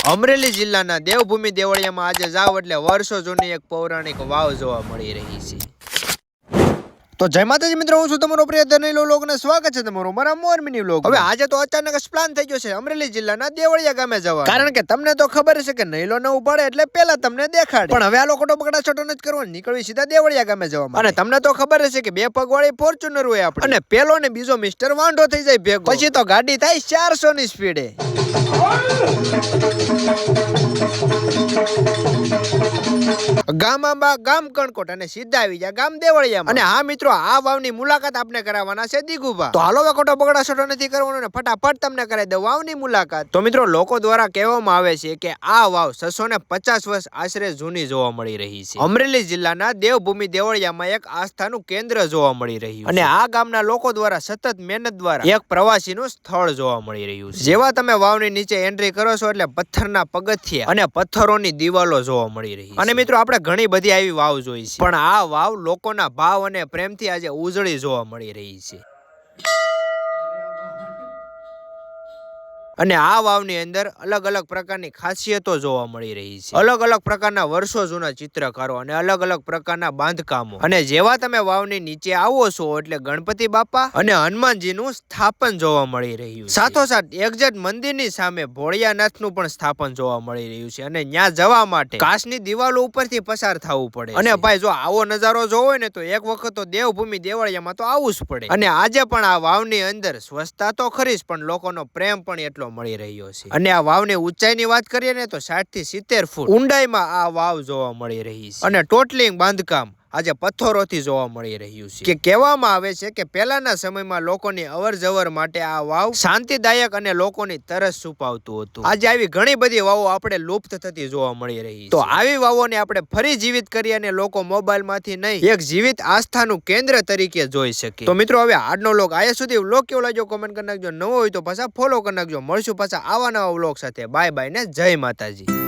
અમરેલી જિલ્લાના દેવભૂમિ દેવળિયામાં આજે જાવ એટલે વર્ષો જૂની એક પૌરાણિક વાવ જોવા મળી રહી છે। તો જય માતાજી મિત્રો, હું છું તમારો પ્રિય ધનેલો લોક ને સ્વાગત છે તમારું મારા મોરમીની વ્લોગ। હવે આજે તો અચાનક જ પ્લાન થઈ ગયો છે અમરેલી જિલ્લાના દેવળિયા ગામે જવાનો, કારણ કે તમને તો ખબર છે કે નૈલો ન ઉપાડે એટલે પેલા તમને દેખાડે, પણ હવે આ લોકો બકડા છોટો નથી કરવાનો, નીકળવી સીધા દેવળિયા ગામે જવા માટે। અને તમને તો ખબર છે કે બે પગવાળી ફોર્ચ્યુનર હોય આપણે, અને પેલો ને બીજો મિસ્ટર વાંઢો થઈ જાય ભેગો, પછી તો ગાડી થાય 400 ની સ્પીડે। ગામ કણકોટ અને સીધા આવી જાય ગામ દેવળિયામાં। અને હા મિત્રો, આ વાવની મુલાકાત આપણે કરાવવાના છે દીઘુભા। તો હાલો ખોટો બગડા છોટો નથી કરવાનો ને ફટાફટ તમને કરાવી દઉં વાવની મુલાકાત। તો મિત્રો, લોકો દ્વારા કહેવામાં આવે છે કે આ વાવ 650 વર્ષ આશરે જૂની જોવા મળી રહી છે। અમરેલી જિલ્લાના દેવભૂમિ દેવળિયામાં એક આસ્થાનું કેન્દ્ર જોવા મળી રહ્યું છે, અને આ ગામના લોકો દ્વારા સતત મહેનત દ્વારા એક પ્રવાસીનું સ્થળ જોવા મળી રહ્યું છે। જેવા તમે વાવની નીચે એન્ટ્રી કરો છો એટલે પથ્થરના પગથિયા અને પથ્થરોની દિવાલો જોવા મળી રહી છે। અને મિત્રો, આપણે ઘણી બધી આવી વાવ જોઈ છે, પણ આ વાવ લોકોના ભાવ અને પ્રેમથી આજે ઉજળી જોવા મળી રહી છે। અને આ વાવની અંદર અલગ અલગ પ્રકારની ખાસિયતો જોવા મળી રહી છે, અલગ અલગ પ્રકારના વર્ષો જૂના ચિત્રકારો અને અલગ અલગ પ્રકારના બાંધકામો। અને જેવા તમે વાવની નીચે આવો છો એટલે ગણપતિ બાપા અને હનુમાનજીનું સ્થાપન જોવા મળી રહ્યું છે। સાથોસાથ એક્ઝેક્ટ મંદિરની સામે ભોળિયાનાથનું પણ સ્થાપન જોવા મળી રહ્યું છે, અને ત્યાં જવા માટે કાચની દિવાલો ઉપરથી પસાર થવું પડે। અને ભાઈ, જો આવો નજારો જોવો હોય ને તો એક વખત તો દેવભૂમિ દેવળિયામાં તો આવવું જ પડે। અને આજે પણ આ વાવની અંદર સ્વચ્છતા તો ખરી જ, પણ લોકોનો પ્રેમ પણ એટલો મળી રહ્યો છે। અને આ વાવની ઊંચાઈની વાત કરીએ ને તો 60 થી 70 ફૂટ ઊંડાઈમાં આ વાવ જોવા મળી રહી છે, અને ટોટલિંગ બાંધકામ આજે પથ્થરોથી જોવા મળી રહ્યું છે। કે કહેવામાં આવે છે કે પહેલાના સમયમાં લોકોની અવર જવર માટે આ વાવ શાંતિદાયક અને લોકોની તરસ છુપાવતું હતું। આજે આવી ઘણી બધી વાવો આપણે લુપ્ત થતી જોવા મળી રહી છે, તો આવી વાવોને આપણે ફરી જીવિત કરી અને લોકો મોબાઈલમાંથી નહીં એક જીવિત આસ્થાનું કેન્દ્ર તરીકે જોઈ શકે। તો મિત્રો, હવે આજનો વ્લોગ આયા સુધી। વ્લોગ કેવો લાગ્યો કોમેન્ટ કરી નાખજો, નવો હોય તો પાછા ફોલો કરી નાખજો। મળશું પાછા આવા નવા વ્લોગ સાથે। બાય બાય ને જય માતાજી।